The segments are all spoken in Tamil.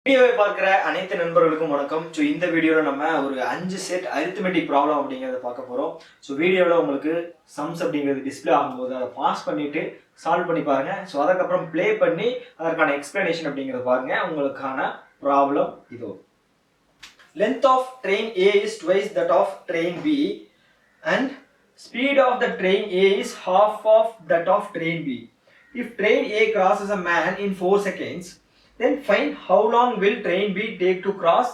வீடியோவை பார்க்குற அனைத்து நண்பர்களுக்கும் வணக்கம். ஸோ இந்த வீடியோவில் நம்ம ஒரு 5 செட் அரித்மெட்டிக் ப்ராப்ளம் அப்படிங்கிறத பார்க்க போகிறோம். ஸோ வீடியோவில் உங்களுக்கு சம்ஸ் அப்படிங்கிறது டிஸ்பிளே ஆகும்போது அதை பாஸ் பண்ணிவிட்டு சால்வ் பண்ணி பாருங்கள். ஸோ அதுக்கப்புறம் ப்ளே பண்ணி அதற்கான எக்ஸ்பிளனேஷன் அப்படிங்கிறத பாருங்கள். உங்களுக்கான ப்ராப்ளம் இதோ. Length of train A is twice that of train B and speed of the train A is half of that of train B. If train A crosses a man in 4 seconds, then find how long will train B take to cross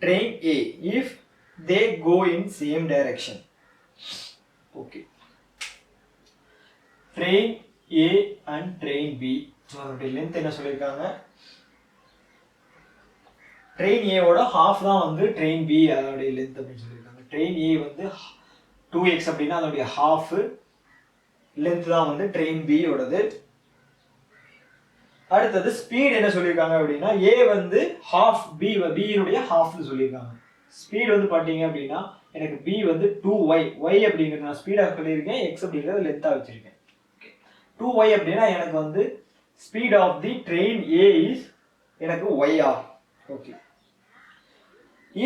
train A if they go in same direction. Okay. Train A and train B. So அதோட length என்ன சொல்லிருக்காங்க? Train A ஓட half தான் வந்து train B அதோட length அப்படின்னு சொல்லிருக்காங்க. Train A வந்து 2x அப்படின்னா அதோட half length தான் வந்து train B ஓடது. அடுத்தது ஸ்பீட் என்ன சொல்லியிருக்காங்க அப்படின்னா A வந்து half B னுடைய halfனு சொல்லியிருக்காங்க. ஸ்பீட் வந்து பார்த்தீங்க அப்படின்னா எனக்கு B வந்து 2y அப்படிங்கிறது நான் ஸ்பீடாக சொல்லியிருக்கேன், x அப்படிங்கிறது லென்த்தாக வச்சிருக்கேன். 2y அப்படின்னா எனக்கு வந்து speed of the train A is எனக்கு y okay.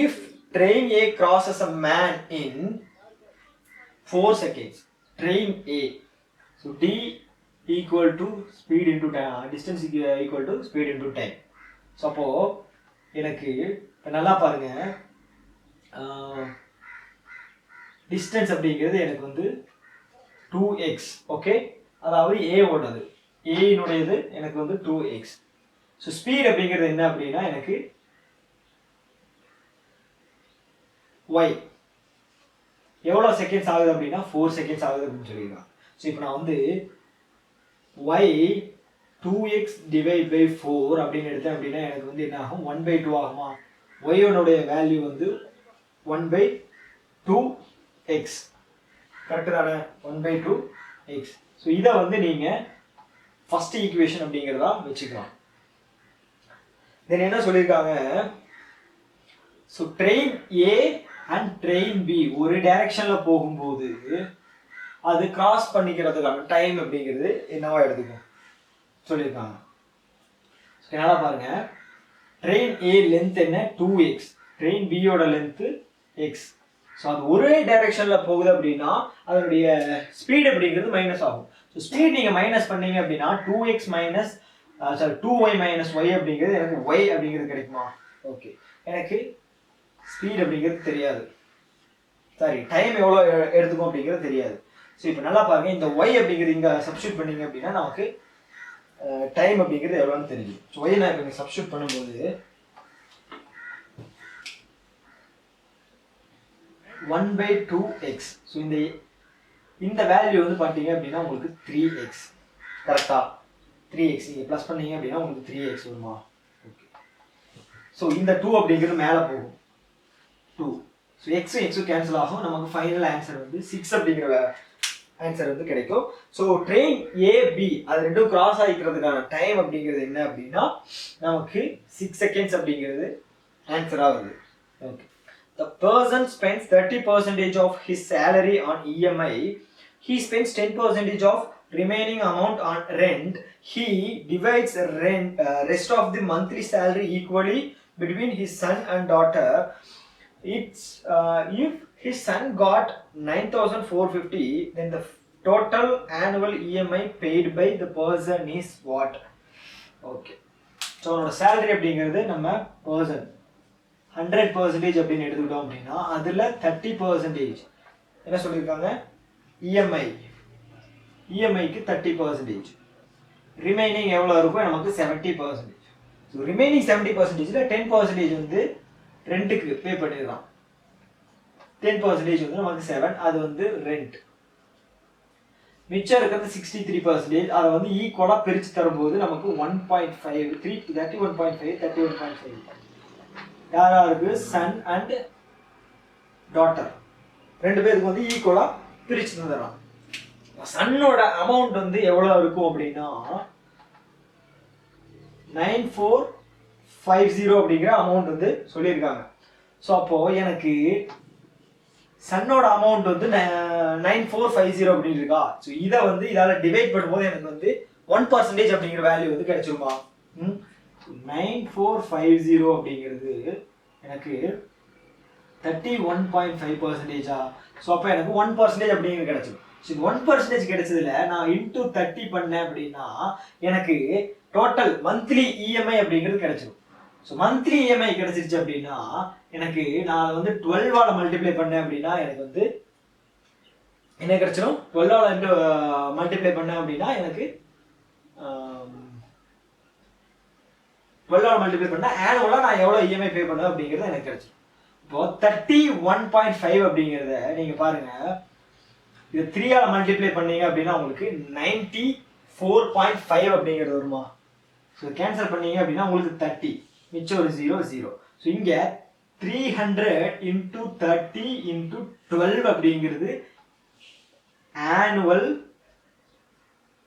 If train A crosses a man in 4 seconds, train A, so D equal to speed into time, distance equal to speed into time. So அப்போ எனக்கு நல்லா பாருங்க, டிஸ்டன்ஸ் அப்படிங்கிறது எனக்கு வந்து 2x ஓகே, அதாவது A ஓடது, A னுடையது எனக்கு வந்து 2x. ஸோ ஸ்பீட் அப்படிங்கிறது என்ன அப்படின்னா எனக்கு y எவ்வளோ செகண்ட்ஸ் ஆகுது அப்படின்னா 4 செகண்ட்ஸ் ஆகுது அப்படின்னு சொல்லியிருக்காங்க. ஸோ இப்போ நான் வந்து y 2x டிவைட் பை 4 அப்படின்னு எடுத்தேன் அப்படின்னா எனக்கு வந்து என்ன ஆகும், 1/2 ஆகுமா. y னுடைய வேல்யூ வந்து 1/2x கரெக்டு தானே, 1/2x. ஸோ இதை வந்து நீங்கள் ஃபர்ஸ்ட் ஈக்குவேஷன் அப்படிங்கிறதா வச்சுக்கலாம். தென் என்ன சொல்லியிருக்காங்க, so train A and train B ஒரு டைரக்ஷனில் போகும்போது அது கிராஸ் பண்ணிக்கிறதுக்கான டைம் அப்படிங்கிறது என்னவா எடுத்துக்கும் சொல்லியிருக்காங்க. நல்லா பாருங்க, ட்ரெயின் A லென்த் என்ன 2x, ட்ரெயின் B யோட லென்த் x. ஸோ அது ஒரே டைரக்ஷனில் போகுது அப்படின்னா அதனுடைய ஸ்பீட் அப்படிங்கிறது மைனஸ் ஆகும். ஸோ ஸ்பீட் நீங்கள் மைனஸ் பண்ணீங்க அப்படின்னா 2y மைனஸ் y அப்படிங்கிறது எனக்கு y அப்படிங்கிறது கிடைக்குமா. ஓகே, எனக்கு ஸ்பீட் அப்படிங்கிறது தெரியாது, சாரி டைம் எவ்வளோ எடுத்துக்கும் அப்படிங்கிறது தெரியாது. ஸோ இப்போ நல்லா பாருங்க, இந்த y அப்படிங்கிறது இங்கே சப்ஸ்டியூட் பண்ணீங்க அப்படின்னா நமக்கு டைம் அப்படிங்கிறது எவ்வளோன்னு தெரியும். ஸோ y நான் இப்போ சப்ஸ்டியூட் பண்ணும்போது 1/2x. ஸோ இந்த வேல்யூ வந்து பார்த்தீங்க அப்படின்னா உங்களுக்கு 3x கரெக்டா, 3x நீங்கள் ப்ளஸ் பண்ணீங்க அப்படின்னா உங்களுக்கு 3x வருமா. ஓகே, ஸோ இந்த 2 அப்படிங்கிறது மேலே போகும் 2. ஸோ எக்ஸும் எக்ஸும் கேன்சல் ஆகும், நமக்கு ஃபைனல் ஆன்சர் வந்து 6 அப்படிங்கிற ஆன்சர் வந்து கிடைக்கும். ஸோ ட்ரெயின் AB அது ரெண்டும் கிராஸ் ஆகிக்கிறதுக்கான டைம் அப்படிங்கிறது என்ன அப்படின்னா நமக்கு 6 செகண்ட்ஸ் அப்படிங்கிறது ஆன்சராக வருது. Okay, the person spends 30% of his salary on EMI, he spends 10% of remaining amount on rent, he divides rest of the monthly salary equally between his son and daughter. It's if his son got 9,450, then the total annual EMI paid by the person is what? Okay, so our salary அப்படிங்கிறது நம்ம person 100% அப்படின்னு எடுத்துக்கிட்டோம் அப்படின்னா அதில் 30% என்ன சொல்லியிருக்காங்க, இஎம்ஐக்கு 30%, ரிமைனிங் எவ்வளோ இருக்கும் நமக்கு 70%. ஸோ ரிமைனிங் 70%ல் 10% வந்து ரெண்ட்டுக்கு பே பண்ணிடலாம், 10% வந்து நமக்கு 7, அது வந்து ரெண்ட். மிச்சம் இருக்கிறது 63%, அதை வந்து ஈக்குவலாக பிரித்து தரும்போது நமக்கு 1.5 31.5 யாராருக்கு சன் அண்ட் டாட்டர் ரெண்டு பேருக்கு வந்து ஈக்குவலாக பிரித்து தந்துடலாம். சன்னோட அமௌண்ட் வந்து எவ்வளோ இருக்கும் அப்படின்னா 9450 அப்படிங்கிற அமௌண்ட் வந்து சொல்லியிருக்காங்க. ஸோ அப்போது எனக்கு சன்னோட அமௌண்ட் வந்து 9450 அப்படின்னு இருக்கா. ஸோ இதை வந்து இதால் டிவைட் பண்ணும்போது எனக்கு வந்து 1% அப்படிங்கிற வேல்யூ வந்து கிடைச்சிருமா. 9450 அப்படிங்கிறது எனக்கு 31.5%. ஸோ அப்போ எனக்கு 1% அப்படிங்கிறது கிடைச்சிடும். ஸோ இது 1% கிடைச்சதுல நான் இன்டூ 30 பண்ணேன் அப்படின்னா எனக்கு டோட்டல் மந்த்லி இஎம்ஐ அப்படிங்கிறது கிடைச்சிடும். ஸோ மந்த்லி இஎம்ஐ கிடைச்சிருச்சு அப்படின்னா எனக்கு நான் அதை வந்து 12ஆல மல்டிப்ளை பண்ணேன் அப்படின்னா எனக்கு வந்து என்ன கிடைச்சிடும்? 12ஆல மல்டிப்ளை பண்ணேன் அப்படின்னா எனக்கு 12ஆல மல்டிப்ளை பண்ணா ஆனுவலாக நான் எவ்வளோ இஎம்ஐ பே பண்ணுவேன் அப்படிங்கிறது எனக்கு கிடைச்சிடும். இப்போ 31.5 அப்படிங்கிறத நீங்க பாருங்க, இது 3ஆல மல்டிப்ளை பண்ணீங்க அப்படின்னா உங்களுக்கு 94.5 அப்படிங்கிறது வருமா? ஸோ கேன்சல் பண்ணீங்க அப்படின்னா உங்களுக்கு 30, மிச்சம் ஒரு 0 0. ஸோ இங்க 300 into 30 into 12 அப்படிங்கிறது annual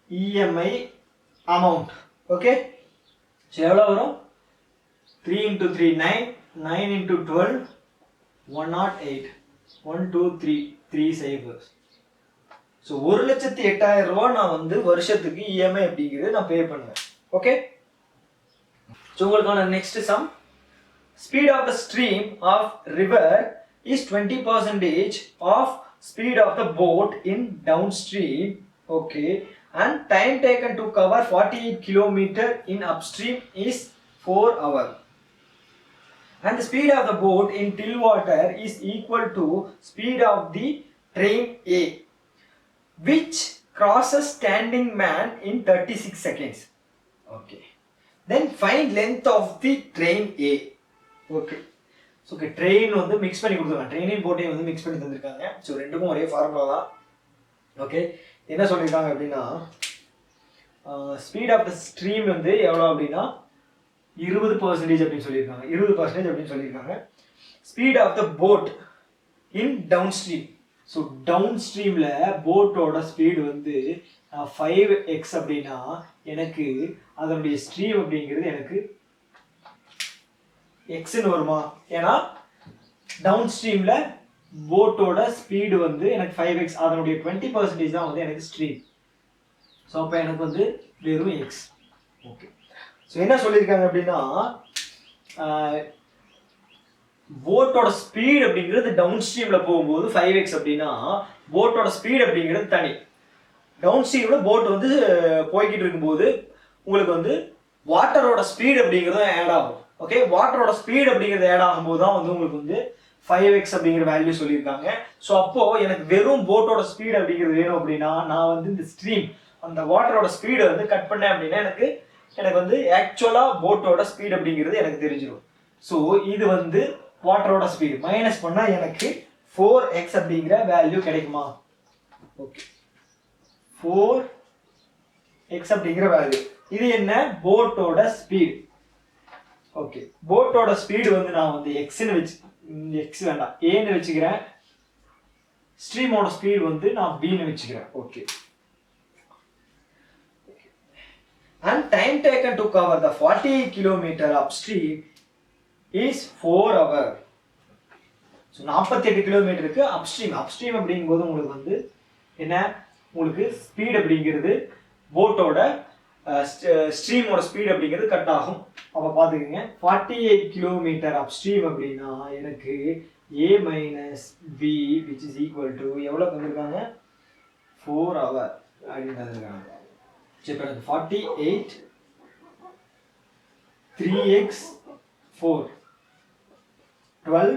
EMI amount. Okay, so எவ்வளோ வரும்? 3 into 3 9, 9 into 12 108, 1 2 3 3 savers. ஸோ 1,08,000 ரூபா நான் வந்து வருஷத்துக்கு இஎம்ஐ அப்படிங்கிறது நான் பே பண்ணுவேன். ஓகே, ஸோ உங்களுக்கான next sum, speed of the stream of river is 20% of speed of the boat in downstream. Okay, and time taken to cover 48 kilometre in upstream is 4 hours. And the speed of the boat in still water is equal to speed of the train A, which crosses standing man in 36 seconds. Okay. Then find length of the train A. Okay. So train வந்து mix பண்ணி கொடுத்துருக்காங்க, ட்ரெயினையும் போட்டையும் வந்து mix பண்ணி தந்திருக்காங்க. ஸோ ரெண்டுக்கும் ஒரே ஃபார்முலா தான். ஓகே, என்ன சொல்லியிருக்காங்க அப்படின்னா ஸ்பீட் ஆஃப் த ஸ்ட்ரீம் வந்து எவ்வளோ அப்படின்னா 20% அப்படின்னு சொல்லியிருக்காங்க. 20% அப்படின்னு சொல்லியிருக்காங்க. Speed of the boat in downstream. So டவுன் ஸ்ட்ரீமில் போட்டோட ஸ்பீடு வந்து 5x அப்படின்னா எனக்கு அதனுடைய ஸ்ட்ரீம் அப்படிங்கிறது எனக்கு எக்ஸ்ன்னு வருமா? ஏன்னா டவுன் ஸ்ட்ரீமில் போட்டோட ஸ்பீடு வந்து எனக்கு 5x, அதனுடைய 20% தான் வந்து எனக்கு ஸ்ட்ரீம். ஸோ அப்போ எனக்கு வந்து வெறும் எக்ஸ். ஓகே, ஸோ என்ன சொல்லியிருக்காங்க அப்படின்னா போட்டோட ஸ்பீடு அப்படிங்கிறது டவுன் ஸ்ட்ரீமில் போகும்போது 5x அப்படின்னா போட்டோட ஸ்பீடு அப்படிங்கிறது தனி. டவுன் ஸ்ட்ரீமில் போட் வந்து போய்கிட்டு இருக்கும்போது உங்களுக்கு வந்து வாட்டரோட ஸ்பீடு அப்படிங்கிறதும் ஆட் ஆகும். ஓகே, வாட்டரோட ஸ்பீடு அப்படிங்கிறது ஆட் ஆகும்போது தான் வந்து உங்களுக்கு வந்து 5x அப்படிங்கிற வேல்யூ சொல்லியிருக்காங்க. ஸோ அப்போது எனக்கு வெறும் போட்டோட ஸ்பீடு அப்படிங்கிறது வேணும் அப்படின்னா நான் வந்து இந்த ஸ்ட்ரீம் அந்த வாட்டரோட ஸ்பீடை வந்து கட் பண்ணேன் அப்படின்னா எனக்கு வந்து ஆக்சுவலாக போட்டோட ஸ்பீடு அப்படிங்கிறது எனக்கு தெரிஞ்சிடும். ஸோ இது வந்து வாட்டரோட ஸ்பீடு மைனஸ் பண்ணால் எனக்கு 4x அப்படிங்கிற வேல்யூ கிடைக்குமா? ஓகே, 4x அப்படிங்கிற வேல்யூ இது என்ன? போட்டோட ஸ்பீடு. ஓகே, போட்டோட ஸ்பீடு வந்து நான் வந்து எக்ஸ்ன்னு வச்சு, எக்ஸ் வேண்டாம் ஏன்னு வச்சுக்கிறேன். ஸ்ட்ரீமோட ஸ்பீடு வந்து நான் பின்னு வச்சுக்கிறேன். Okay, and time taken to cover the 48 kilometer upstream is 4 hours. So 48 கிலோமீட்டருக்கு அப்ஸ்ட்ரீம். அப்ஸ்ட்ரீம் அப்படிங்கும்போது உங்களுக்கு வந்து என்ன, உங்களுக்கு ஸ்பீட் அப்படிங்கிறது போட்டோட ஸ்ட்ரீமோட ஸ்பீட் அப்படிங்கிறது கட் ஆகும். அப்போ பார்த்துக்கோங்க, 48 கிலோமீட்டர் அப்ஸ்ட்ரீம் அப்படின்னா எனக்கு a minus b which is equal to எவ்வளோ தந்திருக்காங்க? 4 hours அப்படின்னு தந்திருக்காங்க. இப்போ எனக்கு 48 3x 4 12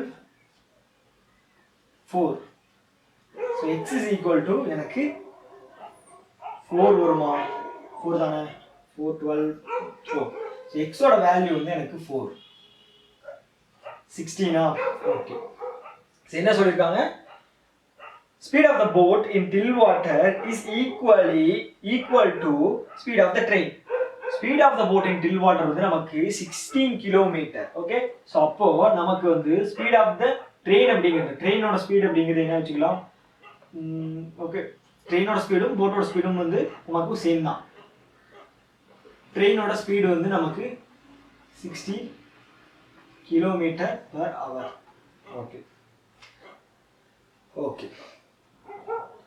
4. So x is equal to எனக்கு 4 வருமா? 4 தானே? 4 12 4. ஸோ எக்ஸோட வேல்யூ வந்து எனக்கு 4 16. ஓகே, ஸோ என்ன சொல்லியிருக்காங்க? Speed of the boat in still water is equal to speed of the train. Speed of the boat in still water வந்து நமக்கு 16 கிலோமீட்டர். ஓகே, ஸோ அப்போ நமக்கு வந்து speed of the train அப்படிங்கிறது, ட்ரெயினோட ஸ்பீடு அப்படிங்கிறது என்ன வச்சுக்கலாம்? ஓகே, ட்ரெயினோட ஸ்பீடும் போட்டோட ஸ்பீடும் வந்து நமக்கு சேம் தான். ட்ரெயினோட ஸ்பீடு வந்து நமக்கு 60 km/h. Okay okay,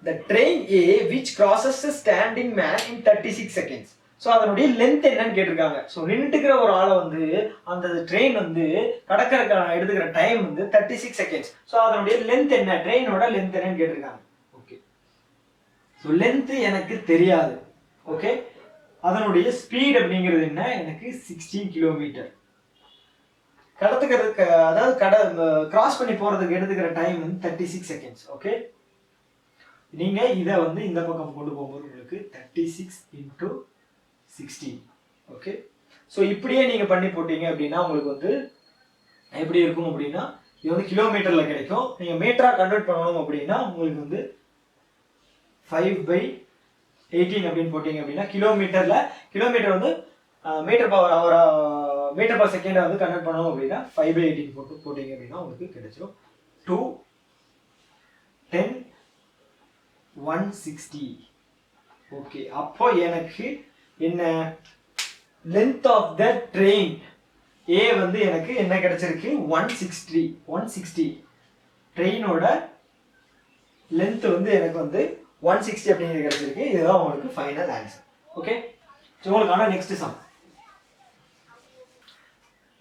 the train A which crosses a standing man in 36 seconds. So அதனுடைய லென்த் என்னன்னு கேட்டிருக்காங்க. ஸோ நின்றுட்டுக்கிற ஒரு ஆளை வந்து அந்த ட்ரெயின் வந்து கடற்கரைக்கான எடுத்துக்கிற டைம் வந்து 36 செகண்ட்ஸ். ஸோ அதனுடைய லென்த் என்ன, ட்ரெயினோட லென்த் என்னன்னு கேட்டிருக்காங்க. ஓகே, ஸோ லென்த் எனக்கு தெரியாது. ஓகே, அதனுடைய ஸ்பீட் அப்படிங்கிறது என்ன, எனக்கு 16 கிலோமீட்டர். கடத்துக்கிறதுக்கு அதாவது கிராஸ் பண்ணி போறதுக்கு எடுத்துக்கிற டைம் வந்து 36 செகண்ட்ஸ். ஓகே, நீங்க இதை வந்து இந்த பக்கம் கொண்டு போகும்போது உங்களுக்கு 36 × 16. ஓகே, ஸோ இப்படியே நீங்க பண்ணி போட்டீங்க அப்படின்னா உங்களுக்கு வந்து எப்படி இருக்கும் அப்படின்னா இது வந்து கிலோமீட்டர்ல கிடைக்கும். நீங்க மீட்டரா கன்வெர்ட் பண்ணணும் அப்படின்னா உங்களுக்கு வந்து 5/18 அப்படின்னு போட்டீங்க அப்படின்னா கிலோமீட்டர் வந்து மீட்டர் பர் செகண்டை வந்து கன்வெர்ட் பண்ணணும் அப்படின்னா 5/18 போட்டீங்க அப்படின்னா உங்களுக்கு கிடைச்சிடும் 2×10⁻160. ஓகே, அப்போ எனக்கு என்ன லென்த் ஆஃப் த ட்ரெயின் ஏ வந்து எனக்கு என்ன கிடைச்சிருக்கு 160. ட்ரெயினோட லென்த் வந்து எனக்கு வந்து 160 அப்படிங்கிறது கிடைச்சிருக்கு. இதுதான் உங்களுக்கு ஃபைனல் ஆன்சர். ஓகே, ஸோ உங்களுக்கான next some.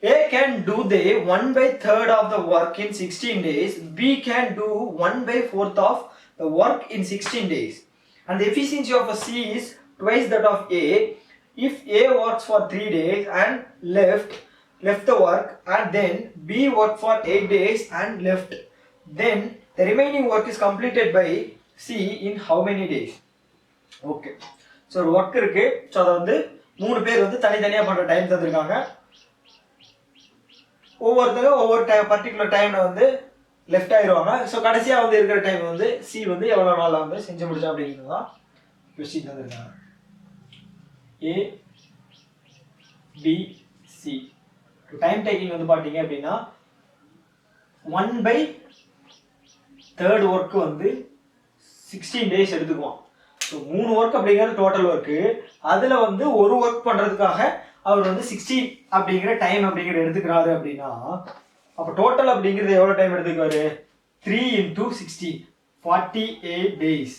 A can do the 1/3 of the work in 16 days. B can do 1/4 of the work in 16 days. And the efficiency of a C is twice that of A. If A works for 3 days and left the work, and then B worked for 8 days and left, then the remaining work is completed by C in how many days? Okay, so ஒரு ஒர்க் இருக்கு. ஸோ அதை வந்து 3 பேர் வந்து தனித்தனியாக பண்ணுற டைம் தந்துருக்காங்க. ஒவ்வொருத்தரும் ஒவ்வொரு பர்டிகுலர் டைம்ல வந்து லெஃப்ட் ஆயிடுவாங்க. ஸோ கடைசியாக வந்து இருக்கிற டைம் வந்து சி வந்து எவ்வளோ நாளில் வந்து செஞ்சு முடிச்சா அப்படிங்கிறது தான் கொஸ்டின் தந்துருக்காங்க. A B C time taking வந்து பார்த்தீங்க அப்படின்னா 1/3 ஒர்க்கு வந்து 16 டேஸ் எடுத்துக்குவோம். ஸோ 3 ஒர்க் அப்படிங்கிறது டோட்டல் ஒர்க்கு. அதில் வந்து ஒரு ஒர்க் பண்ணுறதுக்காக அவர் வந்து 16 அப்படிங்கிற டைம் அப்படிங்கிற எடுத்துக்கிறாரு அப்படின்னா அப்போ டோட்டல் அப்படிங்கிறது எவ்வளோ டைம் எடுத்துக்குவாரு 3 × 16 48 டேஸ்.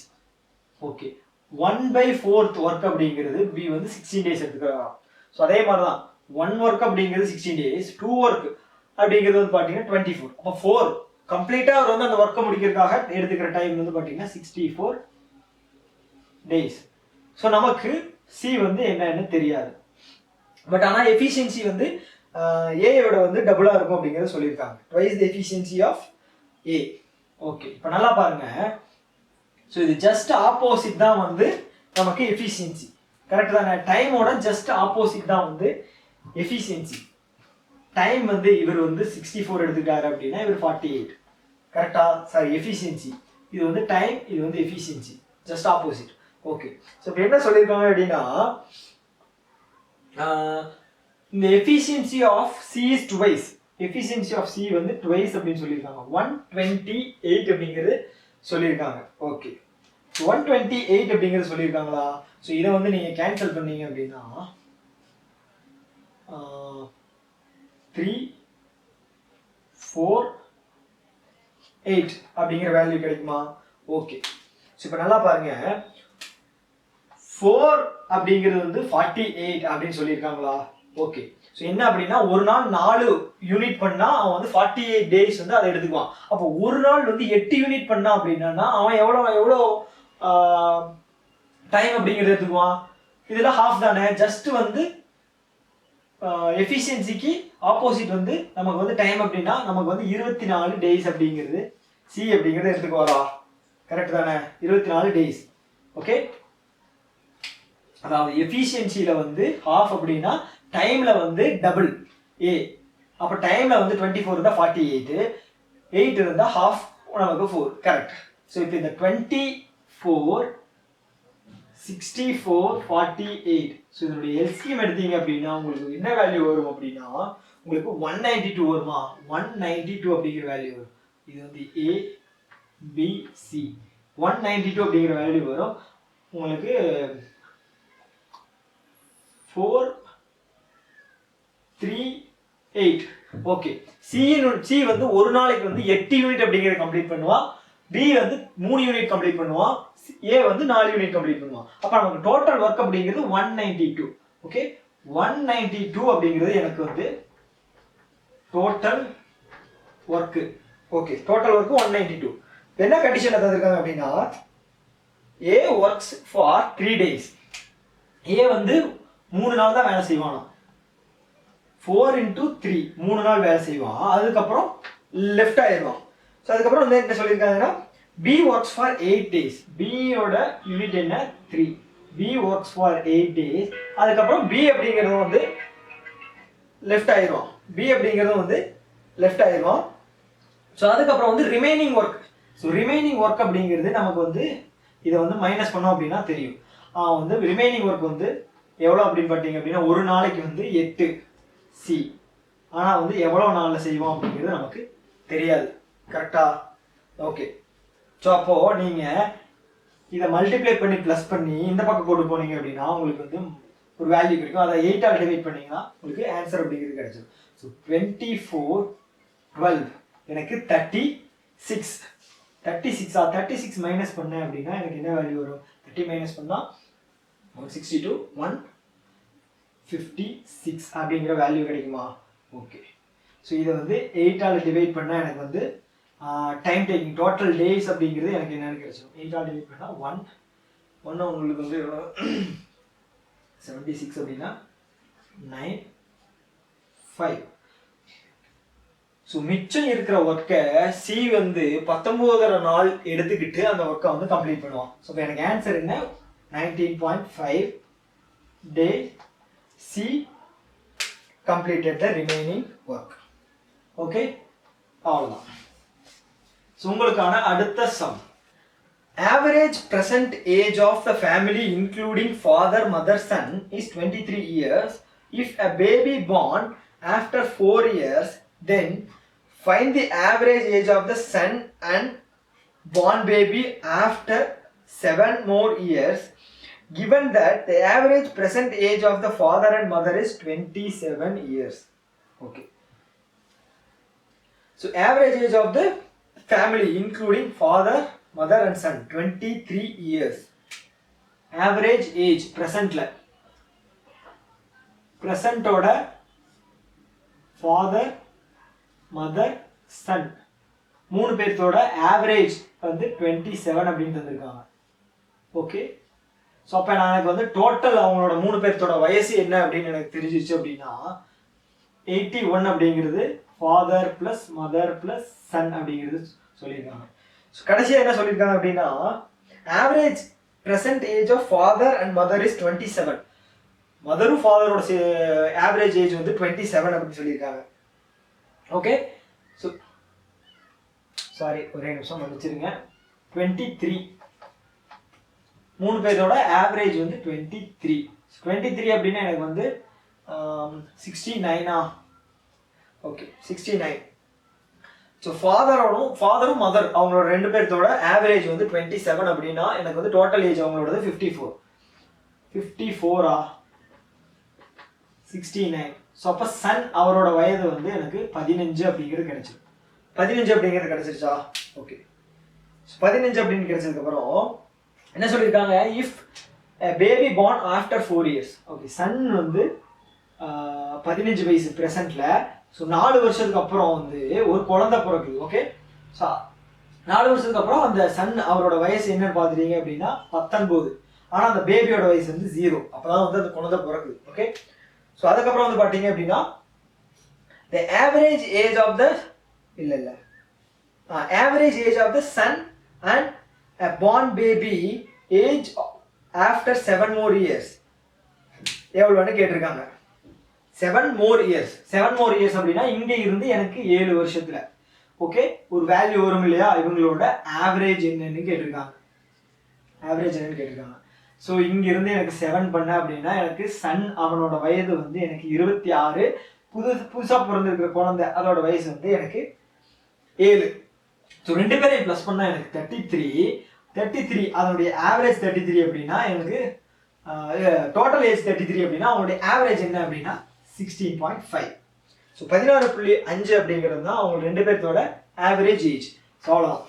ஓகே, 1/4 ஒர்க் அப்படிங்கிறது பி வந்து 16 டேஸ் எடுத்துக்கிறாராம். ஸோ அதே மாதிரி தான் 1 ஒர்க் அப்படிங்கிறது 16 டேஸ், 2 ஒர்க் அப்படிங்கிறது வந்து பார்த்தீங்கன்னா 24. அப்போ 4 கம்ப்ளீட்டாக அவர் வந்து அந்த ஒர்க்கை முடிக்கிறதுக்காக எடுத்துக்கிற டைம் வந்து பார்த்தீங்கன்னா 64 டேஸ். ஸோ நமக்கு சி வந்து என்னன்னு தெரியாது. பட் ஆனால் எஃபிஷியன்சி வந்து ஏயோட வந்து டபுளாக இருக்கும் அப்படிங்கிறத சொல்லியிருக்காங்க. Twice the efficiency of A. Okay, இப்போ நல்லா பாருங்க. ஸோ இது ஜஸ்ட் ஆப்போசிட் தான் வந்து நமக்கு எஃபிஷியன்சி. கரெக்ட் தானே? டைமோட ஜஸ்ட் ஆப்போசிட் தான் வந்து எஃபிஷியன்சி. டைம் வந்து இவர் வந்து 64 எடுத்துக்கிட்டாரு அப்படின்னா இவர் 48. கரெக்டா? Sorry, efficiency. இது வந்து டைம், இது வந்து efficiency. Just opposite. Okay, so இப்போ என்ன சொல்லியிருக்காங்க அப்படின்னா இந்த efficiency of C is twice. Efficiency of C வந்து டுவைஸ் அப்படின்னு சொல்லியிருக்காங்க. 128 அப்படிங்கிறது சொல்லியிருக்காங்க. ஓகே, 128 அப்படிங்கிறது சொல்லியிருக்காங்களா? ஸோ இதை வந்து நீங்கள் கேன்சல் பண்ணீங்க அப்படின்னா 3 4 8 அப்படிங்கிற வேல்யூ கிடைக்குமா? ஓகே, ஸோ இப்போ நல்லா பாருங்க. 4 அப்படிங்கிறது வந்து 48 அப்படின்னு சொல்லியிருக்காங்களா? ஓகே, ஸோ என்ன அப்படின்னா ஒரு நாள் 4 யூனிட் பண்ணா அவன் வந்து 48 டேஸ் வந்து அதை எடுத்துக்குவான். அப்போ ஒரு நாள் வந்து 8 யூனிட் பண்ணா அப்படின்னா அவன் எவ்வளோ டைம் அப்படிங்கிறது எடுத்துக்குவான்? இதெல்லாம் ஹாஃப் தானே. ஜஸ்ட் வந்து எஃபிஷியன்சிக்கு ஆப்போசிட் வந்து நமக்கு வந்து டைம் அப்படின்னா நமக்கு வந்து 24 டேஸ் அப்படிங்கிறது சி அப்படிங்கிறது எடுத்துக்குவாரா? கரெக்ட் தானே? 24 டேஸ். ஓகே, அதாவது எஃபிஷியன்சியில் வந்து ஹாஃப் அப்படின்னா டைமில் வந்து டபுள் ஏ. அப்போ டைமில் வந்து 24 இருந்தால் 48, 8 இருந்தால் ஹாஃப் நமக்கு 4. கரெக்ட். ஸோ இப்போ இந்த 24 64 48. ஸோ இதனுடைய எல்சிஎம் எடுத்தீங்க அப்படின்னா உங்களுக்கு என்ன வேல்யூ வரும் அப்படின்னா உங்களுக்கு 192 வருமா? 192 அப்படிங்கிற வேல்யூ வரும். இது வந்து ஏ பி சி 192 அப்படிங்கிற வேல்யூ வரும். உங்களுக்கு 4 3 8. ஓகே, சி வந்து ஒரு நாளைக்கு வந்து 8 யூனிட் அப்படிங்கிறத கம்ப்ளீட் பண்ணுவா. பி வந்து 3 யூனிட் கம்ப்ளீட் பண்ணுவான், ஏ வந்து 4 யூனிட் கம்ப்ளீட் பண்ணுவான். அப்போ நமக்கு டோட்டல் ஒர்க் அப்படிங்கிறது 192. ஓகே, 192 அப்படிங்கிறது எனக்கு வந்து total work. Okay, total work 192. என்ன கண்டிஷன் தந்திருக்காங்க அப்படின்னா ஏ ஒர்க்ஸ் ஃபார் 3 days. ஏ வந்து 3 நாள் தான் வேலை செய்வானா, 4 into 3 3 நாள் வேலை செய்வான், அதுக்கப்புறம் லெஃப்ட் ஆயிடுவான். ஸோ அதுக்கப்புறம் வந்து என்ன சொல்லியிருக்காங்கன்னா பி ஒர்க்ஸ் ஃபார் 8 days. பியோட யூனிட் என்ன 3. B works for 8 days. அதுக்கப்புறம் பி அப்படிங்கிறது வந்து லெஃப்ட் ஆயிடுவான். பி அப்படிங்கிறது வந்து லெஃப்ட் ஆயிடுவான். ஸோ அதுக்கப்புறம் வந்து remaining work. So remaining work அப்படிங்கிறது நமக்கு வந்து இதை வந்து மைனஸ் பண்ணோம் அப்படின்னா தெரியும். வந்து ரிமைனிங் ஒர்க் வந்து எவ்வளோ அப்படின்னு பார்த்தீங்க அப்படின்னா ஒரு நாளைக்கு வந்து 8 சி. ஆனால் வந்து எவ்வளோ நாளில் செய்வோம் அப்படிங்கிறது நமக்கு தெரியாது. கரெக்டா? ஓகே. ஸோ அப்போது நீங்கள் இதை மல்டிப்ளை பண்ணி ப்ளஸ் பண்ணி இந்த பக்கம் கொண்டு போனீங்க அப்படின்னா உங்களுக்கு வந்து ஒரு வேல்யூ கிடைக்கும். அதை 8ஆல் டிவைட் பண்ணிங்கன்னா உங்களுக்கு ஆன்சர் அப்படிங்கிறது கிடைச்சிடும். ஸோ 24 12 எனக்கு 36. 36 மைனஸ் பண்ணேன் அப்படின்னா எனக்கு என்ன வேல்யூ வரும்? 30 மைனஸ் பண்ணால் 162 156 அப்படிங்கிற வேல்யூ கிடைக்குமா? ஓகே. ஸோ இதை வந்து 8ஆல் டிவைட் பண்ணால் எனக்கு வந்து டைம் டேக்கிங் டோட்டல் டேஸ் அப்படிங்கிறது எனக்கு என்னென்னு கிடைச்சிடும். 8ஆல் டிவைட் பண்ணால் 1 உங்களுக்கு வந்து 76 அப்படின்னா 9 5. ஸோ மிச்சம் இருக்கிற ஒர்க்கை சி வந்து 19 நாள் எடுத்துக்கிட்டு அந்த ஒர்க்கை வந்து கம்ப்ளீட் பண்ணுவான். ஸோ இப்போ எனக்கு ஆன்சர் என்ன? 19.5 day C completed the remaining work. Okay, அவ்வளோதான். ஸோ உங்களுக்கான அடுத்த some. Average present age of the family including father, mother, son is 23 years. If a baby born after 4 years, then find the average age of the son and born baby after 7 more years, given that the average present age of the father and mother is 27 years. Okay. So average age of the family including father, mother and son 23 years. Average age present la present oda father, mother, son மூணு பேர்த்தோட ஆவரேஜ் வந்து 27 அப்படின்னு தந்திருக்காங்க. ஓகே. ஸோ அப்போ நான் எனக்கு வந்து டோட்டல் அவங்களோட மூணு பேர்த்தோட வயசு என்ன அப்படின்னு எனக்கு தெரிஞ்சிச்சு அப்படின்னா 81 அப்படிங்கிறது father plus mother plus son அப்படிங்கிறது சொல்லியிருக்காங்க. ஸோ கடைசியாக என்ன சொல்லியிருக்காங்க அப்படின்னா average present age of father and mother is 27. மதரும் ஃபாதரோட ஆவரேஜ் ஏஜ் வந்து 27 அப்படின்னு சொல்லியிருக்காங்க. ஓகே. ஸோ சாரி ஒரே நிமிஷம் மன்னிச்சிருங்க. 23 மூணு பேரோட ஆவரேஜ் வந்து 23. 23 அப்படின்னா எனக்கு வந்து 69. ஓகே, 69. ஸோ ஃபாதரும் மதர் அவங்களோட ரெண்டு பேர்த்தோட ஆவரேஜ் வந்து 27 அப்படின்னா எனக்கு வந்து டோட்டல் ஏஜ் அவங்களோட 54. 54 69. ஸோ அப்போ சன் அவரோட வயது வந்து எனக்கு 15 அப்படிங்கிறது கிடைச்சிடும். 15 அப்படிங்கிறது கிடைச்சிருச்சா? ஓகே. 15 அப்படின்னு கிடைச்சதுக்கப்புறம் என்ன சொல்லியிருக்காங்க? If baby born after 4 years. Okay, son வந்து 15 வயசு ப்ரெசென்ட்ல. ஸோ 4 வருஷத்துக்கு அப்புறம் வந்து ஒரு குழந்தை பிறக்குது. ஓகே. ஸோ 4 வருஷத்துக்கு அப்புறம் அந்த சன் அவரோட வயசு என்னன்னு பார்த்துட்டீங்க அப்படின்னா 19. ஆனால் அந்த பேபியோட வயசு வந்து 0. அப்போதான் வந்து அந்த குழந்தை பிறக்குது. ஓகே. ஸோ அதுக்கப்புறம் வந்து பார்த்தீங்க அப்படின்னா the average age of the average age of the son and a born baby age after 7 more years எவ்வளோன்னு கேட்டிருக்காங்க. 7 more years. 7 more years அப்படின்னா இங்கே இருந்து எனக்கு 7 வருஷத்துல ஓகே ஒரு வேல்யூ வரும் இல்லையா? இவங்களோட ஆவரேஜ் என்னன்னு கேட்டிருக்காங்க. ஆவரேஜ் என்னன்னு கேட்டிருக்காங்க. ஸோ இங்கிருந்து எனக்கு 7 பண்ண அப்படின்னா எனக்கு சன் அவனோட வயது வந்து எனக்கு 26. புதுசாக பிறந்திருக்கிற குழந்தை அதோட வயசு வந்து எனக்கு 7. ஸோ ரெண்டு பேரையும் ப்ளஸ் பண்ணால் எனக்கு 33. அதனுடைய ஆவரேஜ் 33 அப்படின்னா எனக்கு டோட்டல் ஏஜ் 33 அப்படின்னா அவங்களுடைய ஆவரேஜ் என்ன அப்படின்னா 16.5. ஸோ 16.5 அப்படிங்கிறது தான் அவங்க ரெண்டு பேர்த்தோட ஆவரேஜ் ஏஜ். ஸோ அவ்வளோதான்.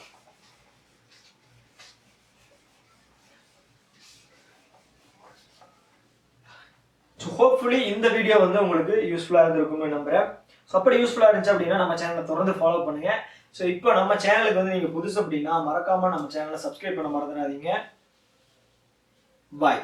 ஸோ ஹோப்ஃபுல்லி இந்த வீடியோ வந்து உங்களுக்கு யூஸ்ஃபுல்லாக இருந்திருக்கும்னு நம்புறேன். ஸோ அப்படி யூஸ்ஃபுல்லாக இருந்துச்சு அப்படின்னா நம்ம சேனலை தொடர்ந்து ஃபாலோ பண்ணுங்க. ஸோ இப்போ நம்ம சேனலுக்கு வந்து நீங்கள் புதுசு அப்படின்னா மறக்காமல் நம்ம சேனலை சப்ஸ்கிரைப் பண்ண மறந்துடாதீங்க. பாய்.